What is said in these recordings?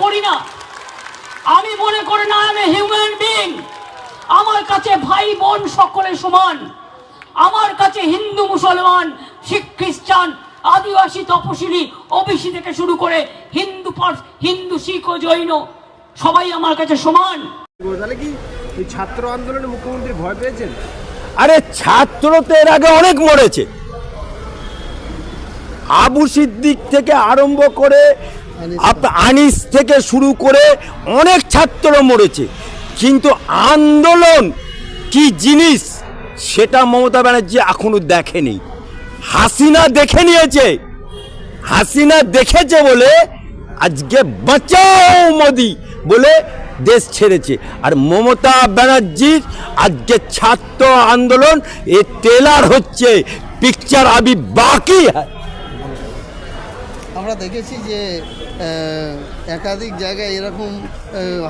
করি না, আমি মনে করি না আমি হিউম্যান বিং। আমার কাছে ভাই বোন সকলে সমান। আমার কাছে হিন্দু মুসলমান শিখ খ্রিস্টান আদিবাসী তপশিলি ওবিসি থেকে শুরু করে হিন্দু শিখ ও জৈন সবাই আমার কাছে সমান। তাহলে কি এই ছাত্র আন্দোলনে মুখ্যমন্ত্রী ভয় পেয়েছেন? আরে ছাত্র তো এর আগে অনেক মরেছে, আবু সিদ্দিক থেকে আরম্ভ করে আনিস থেকে শুরু করে অনেক ছাত্র মরেছে, কিন্তু আন্দোলন কি জিনিস সেটা মমতা ব্যানার্জি এখনো দেখেনি। হাসিনা দেখে নিয়েছে, হাসিনা দেখেছে বলে আজকে বাঁচাও মোদি বলে দেশ ছেড়েছে। আর মমতা ব্যানার্জির আজকে ছাত্র আন্দোলন এ ট্রেলার হচ্ছে, পিকচার আবি বাকি। আমরা দেখেছি যে একাধিক জায়গায় এরকম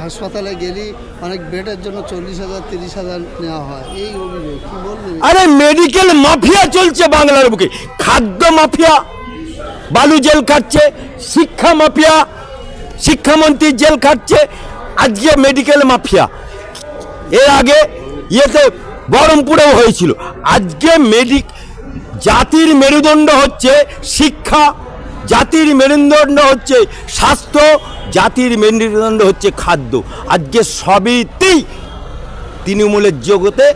হাসপাতালে গেলে অনেক বেডের জন্য 40,000 30,000 নেওয়া হয়, এই অভিযোগ কি বলবেন? আরে মেডিকেল মাফিয়া চলছে বাংলার বুকে, খাদ্য মাফিয়া বালু জেল খাচ্ছে, শিক্ষা মাফিয়া শিক্ষামন্ত্রী জেল খাচ্ছে, আজকে মেডিকেল মাফিয়া। এর আগে ইয়েতে বহরমপুরেও হয়েছিল। আজকে জাতির মেরুদণ্ড হচ্ছে শিক্ষা, জাতির মেরুদণ্ড হচ্ছে স্বাস্থ্য, জাতির মেরুদণ্ড হচ্ছে খাদ্য। আজকে সবইতেই তৃণমূলের জগতে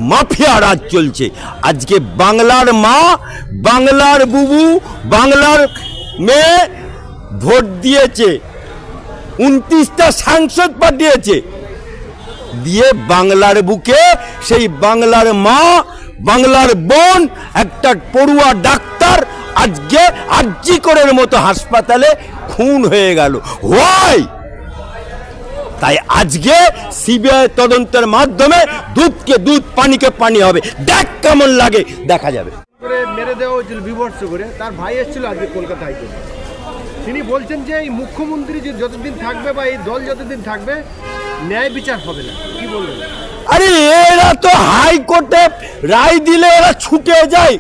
মাফিয়া রাজ চলছে। আজকে বাংলার মা, বাংলার বুবু, বাংলার মেয়ে ভোট দিয়েছে, 29টা সাংসদ পাঠিয়েছে, দিয়ে বাংলার বুকে সেই বাংলার মা, বাংলার বোন, একটা পড়ুয়া ডাক্তার আজকে আরজি করের মতো হাসপাতালে খুন হয়ে গেল। হোয়াই? তাই আজকে সিবিআই তদন্তের মাধ্যমে দুধকে দুধ পানিকে পানি হবে। দেখ কেমন লাগে, দেখা যাবে। মেরে দেওয়া হয়েছিল বিভৎস করে, তার ভাই এসেছিল আজকে কলকাতা হাইকোর্টে। তিনি বলছেন যে এই মুখ্যমন্ত্রী যে যতদিন থাকবে বা এই দল যতদিন থাকবে ন্যায় বিচার হবে না, কি বলবেন? আরে এরা তো হাইকোর্টে রায় দিলে এরা ছুটে যায়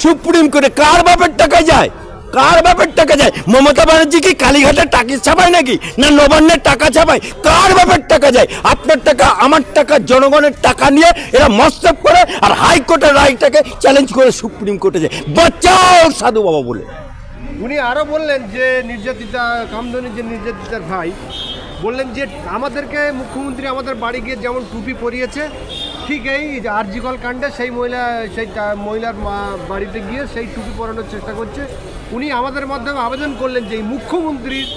সুপ্রিম কোর্টে। কার বাপের টাকা যায়? কার বাপের টাকা যায়? মমতা ব্যানার্জি কি কালীঘাটের টাকা ছাপায় নাকি, না নবান্নের টাকা ছাপায়? কার বাপের টাকা যায়? আপনার টাকা, আমার টাকা, জনগণের টাকা নিয়ে এরা মস্তক করে আর হাইকোর্টের রায়টাকে চ্যালেঞ্জ করে সুপ্রিম কোর্টে যায়। বাঁচাও সাধু বাবা বলে। উনি আরও বললেন যে নির্যাতিতা কামদুনি যে নির্যাতিতার ভাই বললেন যে আমাদেরকে মুখ্যমন্ত্রী আমাদের বাড়ি গিয়ে যেমন টুপি পরিয়েছে, ঠিক এই আরজিকর কাণ্ডে সেই মহিলার বাড়িতে গিয়ে সেই টুপি পরানোর চেষ্টা করছে। উনি আমাদের মাধ্যমে আবেদন করলেন যে এই মুখ্যমন্ত্রীর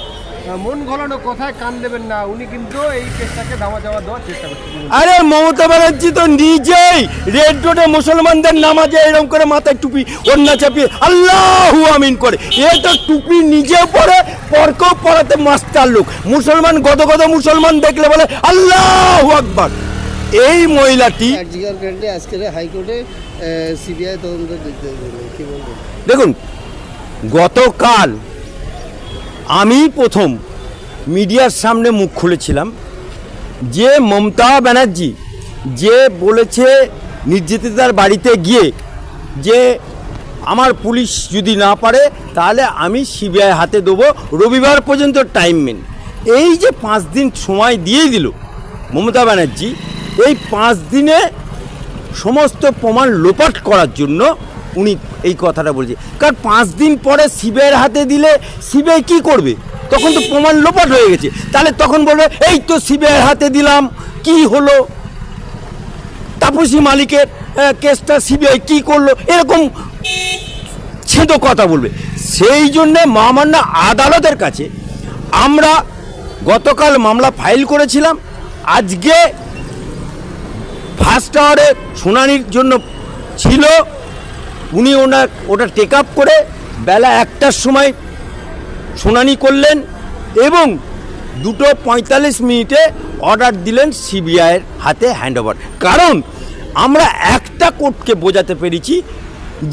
মন গলানো কথায় কান দেবেন না, উনি কিন্তু এই কেসটাকে ধামা দেওয়ার চেষ্টা করছেন। আরে মমতা ব্যানার্জি তো নিজেই রেড রোডে মুসলমানদের নামাজে এরকম করে মাথায় টুপি ওড়না চাপিয়ে আল্লাহু আমিন করে। এ তো টুপি নিজে পরে পরকেও পরাতে মাস্টার লোক। মুসলমান গদগদ মুসলমান দেখলে বলে আল্লাহু আকবার। এই মহিলাটি আজকের হাইকোর্টে সিবিআই তদন্ত দিতে কি বলবেন? দেখুন, গতকাল আমি প্রথম মিডিয়ার সামনে মুখ খুলেছিলাম যে মমতা ব্যানার্জি যে বলেছে নির্যাতিতার বাড়িতে গিয়ে যে আমার পুলিশ যদি না পারে তাহলে আমি সিবিআই হাতে দেবো, রবিবার পর্যন্ত টাইম মেন। এই যে 5 দিন সময় দিয়ে দিল মমতা ব্যানার্জি, এই 5 দিনে সমস্ত প্রমাণ লোপাট করার জন্য উনি এই কথাটা বলছে। কারণ 5 দিন পরে সিবিআইয়ের হাতে দিলে সিবিআই কি করবে? তখন তো প্রমাণ লোপাট হয়ে গেছে। তাহলে তখন বলবে এই তো সিবিআইয়ের হাতে দিলাম, কি হলো? তাপসী মালিকের কেসটা সিবিআই কি করলো? এরকম ছেদো কথা বলবে। সেই জন্যে মহামান্য আদালতের কাছে আমরা গতকাল মামলা ফাইল করেছিলাম। আজকে ফার্স্ট আওয়ারে শুনানির জন্য ছিল, উনি ওটা টেক আপ করে বেলা 1টার সময় শুনানি করলেন এবং 2:45 অর্ডার দিলেন সিবিআইয়ের হাতে হ্যান্ডওভার। কারণ আমরা একটা কোর্টকে বোঝাতে পেরেছি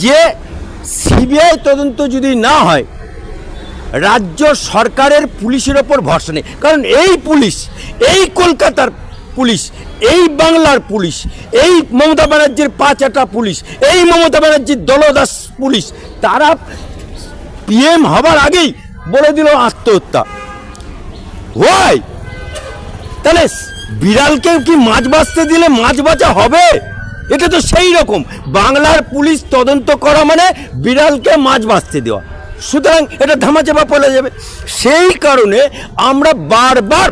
যে সিবিআই তদন্ত যদি না হয় রাজ্য সরকারের পুলিশের ওপর ভরসা নেই। কারণ এই পুলিশ, এই কলকাতার পুলিশ, এই বাংলার পুলিশ, এই মমতা ব্যানার্জির 5 পুলিশ, এই মমতা ব্যানার্জির দলদাস পুলিশ, তারা পিএম হবার আগেই বলে দিল আত্মহত্যা। হয়, তাহলে বিড়ালকে কি মাছ বাঁচতে দিলে মাছ বাঁচা হবে? এটা তো সেই রকম, বাংলার পুলিশ তদন্ত করা মানে বিড়ালকে মাছ বাঁচতে দেওয়া, সুতরাং এটা ধামাচাপা পড়ে যাবে। সেই কারণে আমরা বারবার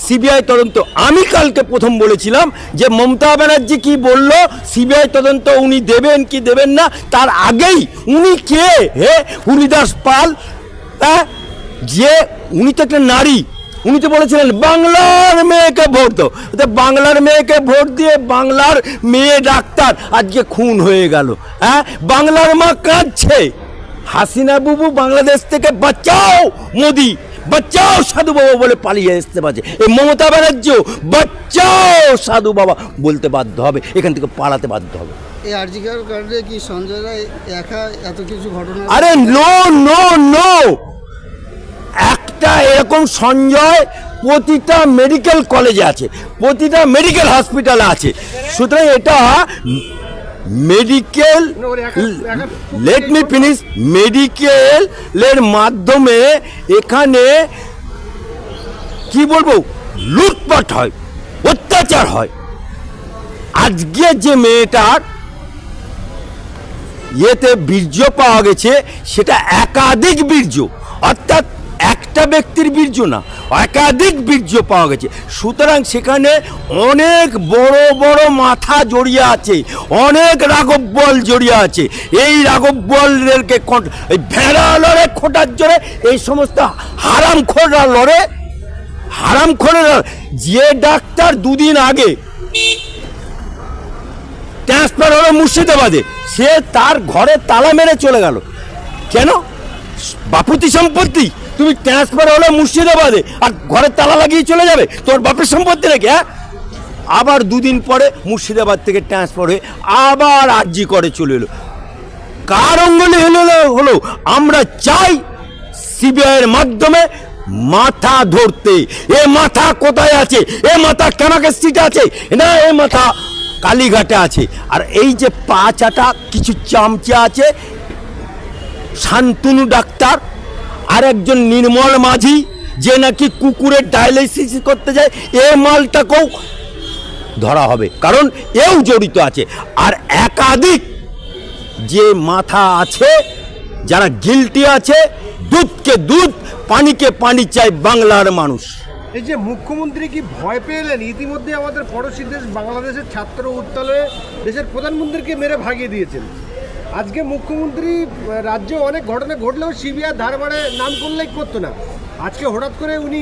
সিবিআই তদন্ত, আমি কালকে প্রথম বলেছিলাম যে মমতা ব্যানার্জি কি বলল সিবিআই তদন্ত উনি দেবেন কি দেবেন না, তার আগেই উনি কে হে হরিদাস পাল, হ্যাঁ, যে উনি তো একটা নারী, উনি তো বলেছিলেন বাংলার মেয়েকে ভোট দাও, বাংলার মেয়েকে ভোট দিয়ে বাংলার মেয়ে ডাক্তার আজকে খুন হয়ে গেল। হ্যাঁ, বাংলার মা কাঁদছে, হাসিনা বুবু বাংলাদেশ থেকে বাঁচাও মোদি, বাচ্চাও সাধু বাবা বলে পালিয়ে আসতে পারছে, এই মমতা ব্যানার্জিও বাচ্চাও সাধু বাবা বলতে বাধ্য হবে, এখান থেকে পালাতে বাধ্য হবে। এই আরজিকর কাণ্ডে কি সঞ্জয় রায় একা এত কিছু ঘটনা? আরে নো নো নো, একটা এরকম সঞ্জয় প্রতিটা মেডিকেল কলেজে আছে, প্রতিটা মেডিকেল হসপিটালে আছে, সুতরাং এটা মেডিকেল, লেট মি ফিনিশ, মেডিকেলের মাধ্যমে এখানে কি বলবো লুটপাট হয়, অত্যাচার হয়। আজকে যে মেয়েটার ইয়েতে বীর্য পাওয়া গেছে সেটা একাধিক বীর্য, অর্থাৎ একটা ব্যক্তির বীর্য না, একাধিক বীর্য পাওয়া গেছে, সুতরাং সেখানে অনেক বড় বড় মাথা জড়িয়ে আছে, অনেক রাঘব বল জড়িয়ে আছে। এই রাঘব বলদেরকে এই ভেড়া লড়ে খোটার জোরে এই সমস্ত হারামখোররা লড়ে, হারামখোরেরা। যে ডাক্তার দুদিন আগে ট্রান্সফার হলো মুর্শিদাবাদে, সে তার ঘরে তালা মেরে চলে গেল, কেন? বাপুতি সম্পত্তি, তুমি ট্রান্সফার হলো মুর্শিদাবাদে আর ঘরে তালা লাগিয়ে চলে যাবে, তোর বাপের সম্পত্তি নাকি? হ্যাঁ, আবার দুদিন পরে মুর্শিদাবাদ থেকে ট্রান্সফার হয়ে আবার আরজি করে চলে এলো। কার অঙ্গলে হলো? আমরা চাই সিবিআইয়ের মাধ্যমে মাথা ধরতে। এ মাথা কোথায় আছে? এ মাথা কানাকের সিটে আছে না, এ মাথা কালীঘাটে আছে। আর এই যে পা চাটা কিছু চামচা আছে, শান্তনু ডাক্তার আর একজন নির্মল মাঝি, যে নাকি কুকুরের ডায়ালিসিস করতে যায়, এ মালটাকেও ধরা হবে, কারণ এও জড়িত আছে। আর একাধিক যে মাথা আছে যারা গিল্টি আছে, দুধকে দুধ পানিকে পানি চাই বাংলার মানুষ। এই যে মুখ্যমন্ত্রী কি ভয় পেলেন? ইতিমধ্যে আমাদের পড়োশী দেশ বাংলাদেশের ছাত্র উত্তালে দেশের প্রধানমন্ত্রীকে মেরে ভাগিয়ে দিয়েছেন। আজকে মুখ্যমন্ত্রী রাজ্যে অনেক ঘটনা ঘটলেও সিবিআই ধারবারে নাম করলেই করতো না, আজকে হঠাৎ করে উনি